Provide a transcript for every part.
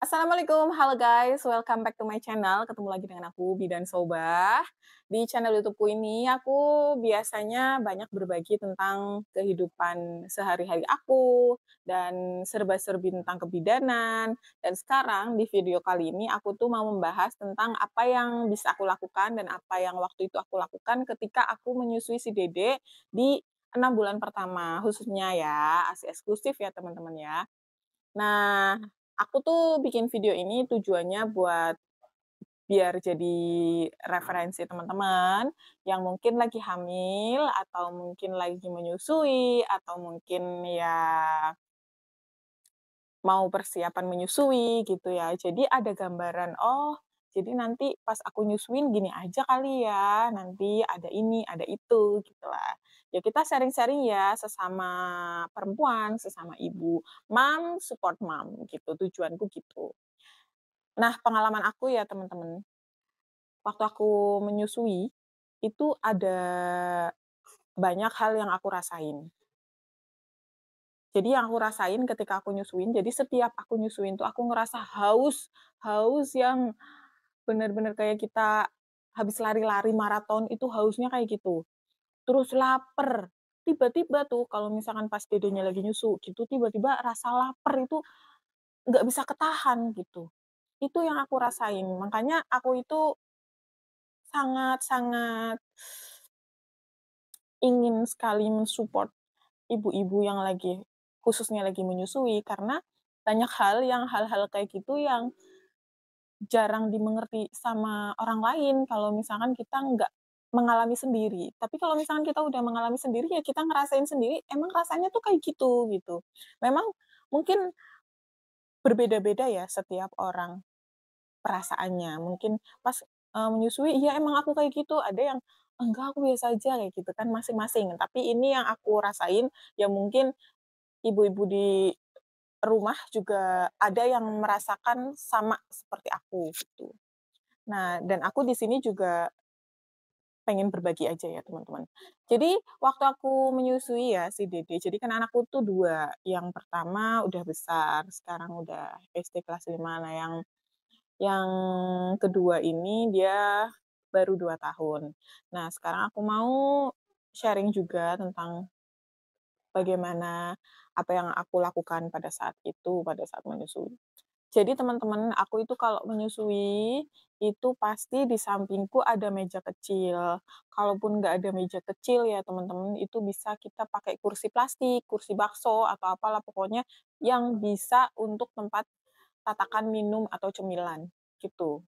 Assalamualaikum, halo guys, welcome back to my channel. Ketemu lagi dengan aku, Bidan Sobah. Di channel YouTubeku ini, aku biasanya banyak berbagi tentang kehidupan sehari-hari aku, dan serba-serbi tentang kebidanan. Dan sekarang, di video kali ini, aku tuh mau membahas tentang apa yang bisa aku lakukan, dan apa yang waktu itu aku lakukan ketika aku menyusui si Dede di 6 bulan pertama, khususnya ya, ASI eksklusif ya teman-teman ya. Nah, aku tuh bikin video ini tujuannya buat biar jadi referensi teman-teman yang mungkin lagi hamil atau mungkin lagi menyusui atau mungkin ya mau persiapan menyusui gitu ya. Jadi ada gambaran, oh jadi nanti pas aku nyusuin gini aja kali ya, nanti ada ini, ada itu gitu lah. Ya kita sharing-sharing ya sesama perempuan, sesama ibu. Mom support mom gitu, tujuanku gitu. Nah, pengalaman aku ya teman-teman, waktu aku menyusui, itu ada banyak hal yang aku rasain. Jadi yang aku rasain ketika aku nyusuin, jadi setiap aku nyusuin tuh aku ngerasa haus, haus yang bener-bener kayak kita habis lari-lari maraton itu hausnya kayak gitu. Terus lapar, tiba-tiba tuh kalau misalkan pas dedenya lagi nyusu gitu, tiba-tiba rasa lapar itu nggak bisa ketahan gitu. Itu yang aku rasain, makanya aku itu sangat-sangat ingin sekali mensupport ibu-ibu yang lagi khususnya lagi menyusui, karena banyak hal-hal kayak gitu yang jarang dimengerti sama orang lain kalau misalkan kita nggak mengalami sendiri. Tapi kalau misalkan kita udah mengalami sendiri, ya kita ngerasain sendiri, emang rasanya tuh kayak gitu, gitu. Memang mungkin berbeda-beda ya setiap orang perasaannya. Mungkin pas, menyusui, "Iya emang aku kayak gitu." Ada yang, "Enggak, aku biasa aja," kayak gitu kan masing-masing. Tapi ini yang aku rasain, ya mungkin ibu-ibu di rumah juga ada yang merasakan sama seperti aku, gitu. Nah, dan aku di sini juga pengen berbagi aja ya, teman-teman. Jadi, waktu aku menyusui ya si Dede, jadi kan anakku tuh 2, yang pertama udah besar, sekarang udah SD kelas 5. Nah, yang kedua ini dia baru 2 tahun. Nah, sekarang aku mau sharing juga tentang bagaimana apa yang aku lakukan pada saat itu, pada saat menyusui. Jadi teman-teman, aku itu kalau menyusui, itu pasti di sampingku ada meja kecil. Kalaupun nggak ada meja kecil ya teman-teman, itu bisa kita pakai kursi plastik, kursi bakso, atau apalah pokoknya yang bisa untuk tempat tatakan minum atau cemilan, gitu.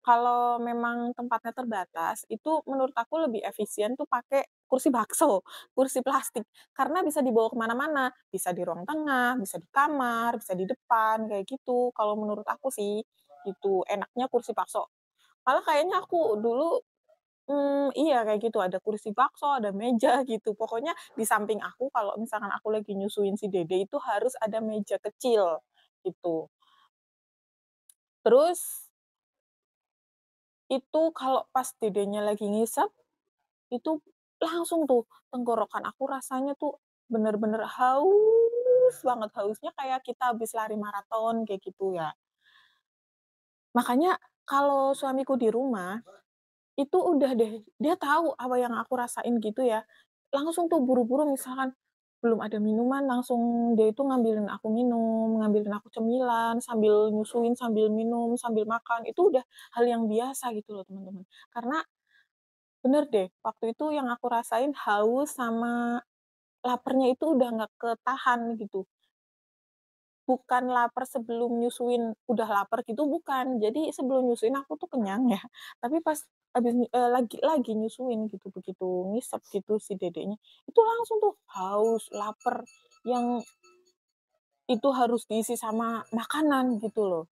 Kalau memang tempatnya terbatas, itu menurut aku lebih efisien tuh pakai kursi bakso, kursi plastik. Karena bisa dibawa ke mana-mana, bisa di ruang tengah, bisa di kamar, bisa di depan, kayak gitu. Kalau menurut aku sih, gitu, enaknya kursi bakso. Malah kayaknya aku dulu, iya kayak gitu, ada kursi bakso, ada meja gitu. Pokoknya di samping aku kalau misalkan aku lagi nyusuin si Dede itu harus ada meja kecil, gitu. Terus itu kalau pas dedenya lagi ngisep, itu langsung tuh tenggorokan aku rasanya tuh bener-bener haus banget, hausnya kayak kita habis lari maraton kayak gitu ya. Makanya kalau suamiku di rumah, itu udah deh, dia tahu apa yang aku rasain gitu ya. Langsung tuh buru-buru misalkan belum ada minuman, langsung dia itu ngambilin aku minum, ngambilin aku cemilan, sambil nyusuin, sambil minum, sambil makan, itu udah hal yang biasa gitu loh teman-teman. Karena bener deh, waktu itu yang aku rasain haus sama laparnya itu udah nggak ketahan gitu. Bukan lapar sebelum nyusuin udah lapar gitu, bukan. Jadi sebelum nyusuin aku tuh kenyang ya, tapi pas habis lagi nyusuin gitu, begitu ngisep gitu si dedeknya, itu langsung tuh haus, laper, yang itu harus diisi sama makanan gitu loh.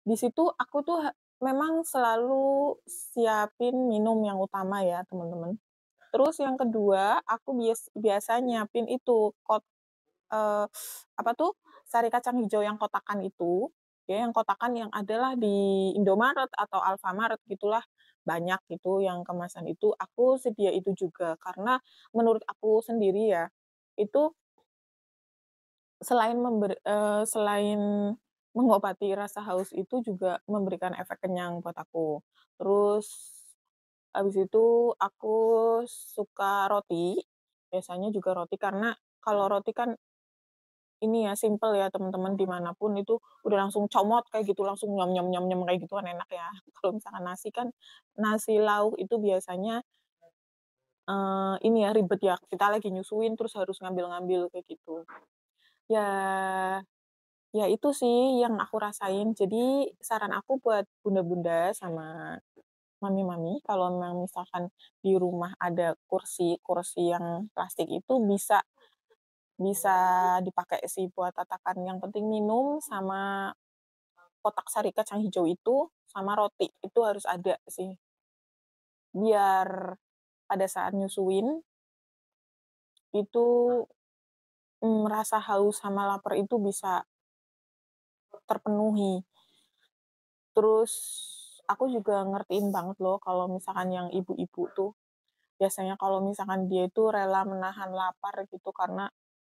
Di situ aku tuh memang selalu siapin minum yang utama ya, teman-teman. Terus yang kedua, aku biasa nyiapin itu eee, apa tuh, sari kacang hijau yang kotakan itu, ya yang kotakan yang adalah di Indomaret atau Alfamart gitulah, banyak gitu yang kemasan itu, aku sedia itu juga. Karena menurut aku sendiri ya, itu selain mengobati rasa haus itu juga memberikan efek kenyang buat aku. Terus habis itu aku suka roti, biasanya juga roti karena kalau roti kan ini ya, simpel ya teman-teman, dimanapun itu udah langsung comot kayak gitu, langsung nyam nyam nyam nyam kayak gitu kan enak ya. Kalau misalkan nasi kan, nasi lauk itu biasanya, ini ya, ribet ya, kita lagi nyusuin terus harus ngambil-ngambil kayak gitu. Ya ya itu sih yang aku rasain. Jadi saran aku buat bunda-bunda sama mami-mami, kalau memang misalkan di rumah ada kursi-kursi yang plastik itu bisa bisa dipakai sih buat tatakan, yang penting minum sama kotak sari kacang hijau itu, sama roti, itu harus ada sih. Biar pada saat nyusuin, itu, rasa haus sama lapar itu bisa terpenuhi. Terus aku juga ngertiin banget loh kalau misalkan yang ibu-ibu tuh, biasanya kalau misalkan dia itu rela menahan lapar gitu karena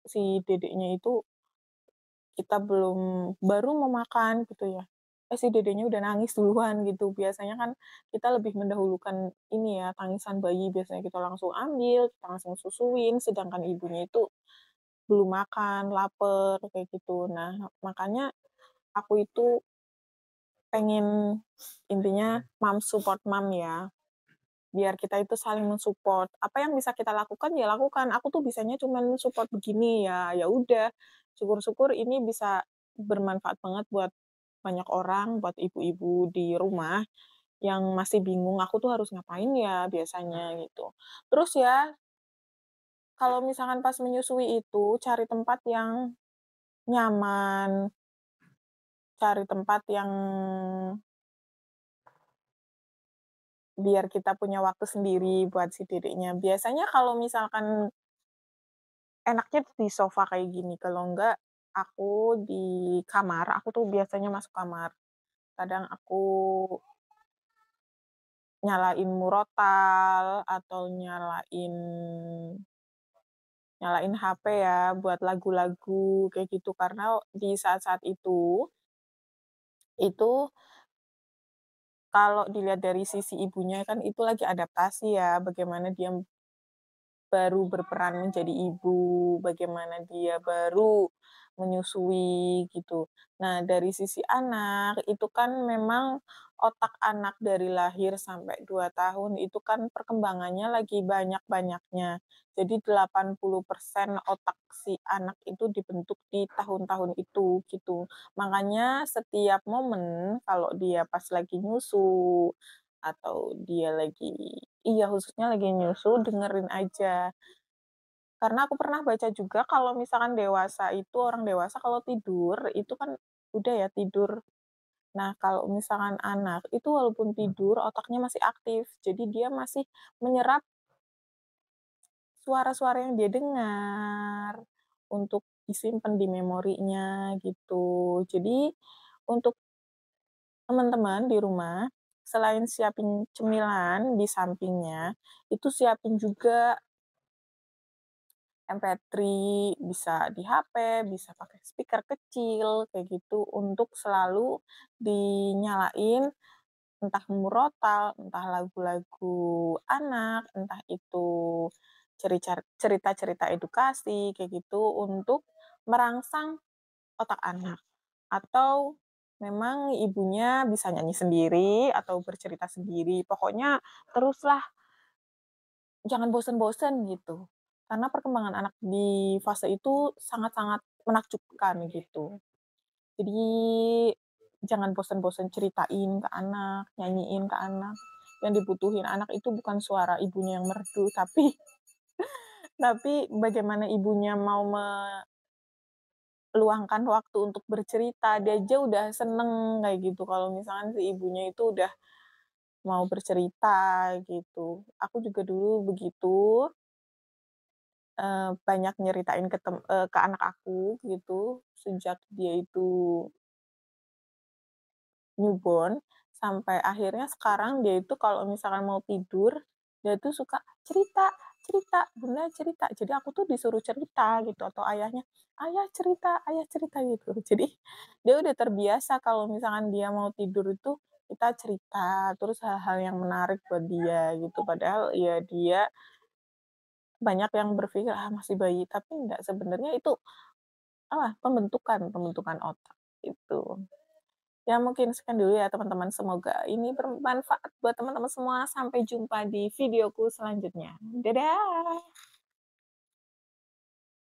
si dedeknya itu kita baru mau makan gitu ya, si dedenya udah nangis duluan gitu. Biasanya kan kita lebih mendahulukan ini ya, tangisan bayi, biasanya kita langsung ambil, kita langsung susuin, sedangkan ibunya itu belum makan, lapar kayak gitu. Nah, makanya aku itu pengen intinya mom support mom ya, biar kita itu saling men-support. Apa yang bisa kita lakukan, ya lakukan. Aku tuh bisanya cuman support begini, ya ya udah. Syukur-syukur ini bisa bermanfaat banget buat banyak orang, buat ibu-ibu di rumah yang masih bingung, "Aku tuh harus ngapain ya?" Biasanya gitu. Terus ya, kalau misalkan pas menyusui itu cari tempat yang nyaman, cari tempat yang biar kita punya waktu sendiri buat si dedeknya. Biasanya kalau misalkan enaknya di sofa kayak gini, kalau enggak aku di kamar, aku tuh biasanya masuk kamar. Kadang aku nyalain murotal atau nyalain nyalain HP ya buat lagu-lagu kayak gitu, karena di saat-saat itu kalau dilihat dari sisi ibunya kan itu lagi adaptasi ya, bagaimana dia baru berperan menjadi ibu, bagaimana dia baru menyusui gitu. Nah, dari sisi anak, itu kan memang otak anak dari lahir sampai 2 tahun itu kan perkembangannya lagi banyak-banyaknya. Jadi 80% otak si anak itu dibentuk di tahun-tahun itu, gitu. Makanya setiap momen kalau dia pas lagi nyusu, atau dia lagi iya, khususnya lagi nyusu, dengerin aja. Karena aku pernah baca juga kalau misalkan dewasa itu, orang dewasa kalau tidur, itu kan udah ya tidur. Nah, kalau misalkan anak, itu walaupun tidur, otaknya masih aktif. Jadi dia masih menyerap suara-suara yang dia dengar, untuk disimpan di memorinya, gitu. Jadi, untuk teman-teman di rumah, selain siapin cemilan di sampingnya, itu siapin juga MP3, bisa di HP, bisa pakai speaker kecil, kayak gitu, untuk selalu dinyalain, entah murotal, entah lagu-lagu anak, entah itu cerita-cerita edukasi, kayak gitu, untuk merangsang otak anak. Atau memang ibunya bisa nyanyi sendiri atau bercerita sendiri, pokoknya teruslah, jangan bosen-bosen gitu. Karena perkembangan anak di fase itu sangat-sangat menakjubkan gitu. Jadi jangan bosen-bosen ceritain ke anak, nyanyiin ke anak. Yang dibutuhin anak itu bukan suara ibunya yang merdu, tapi bagaimana ibunya mau meluangkan waktu untuk bercerita. Dia aja udah seneng kayak gitu kalau misalkan si ibunya itu udah mau bercerita gitu. Aku juga dulu begitu. Banyak nyeritain ke anak aku gitu, sejak dia itu newborn, sampai akhirnya sekarang dia itu kalau misalkan mau tidur, dia tuh suka cerita cerita, bunda cerita." Jadi aku tuh disuruh cerita gitu atau ayahnya, ayah cerita," gitu. Jadi dia udah terbiasa kalau misalkan dia mau tidur itu kita cerita, terus hal-hal yang menarik buat dia gitu. Padahal ya dia banyak yang berpikir, "Ah, masih bayi," tapi enggak, sebenarnya itu, pembentukan pembentukan otak, gitu. Ya mungkin sekian dulu ya teman-teman, semoga ini bermanfaat buat teman-teman semua. Sampai jumpa di videoku selanjutnya. Dadah.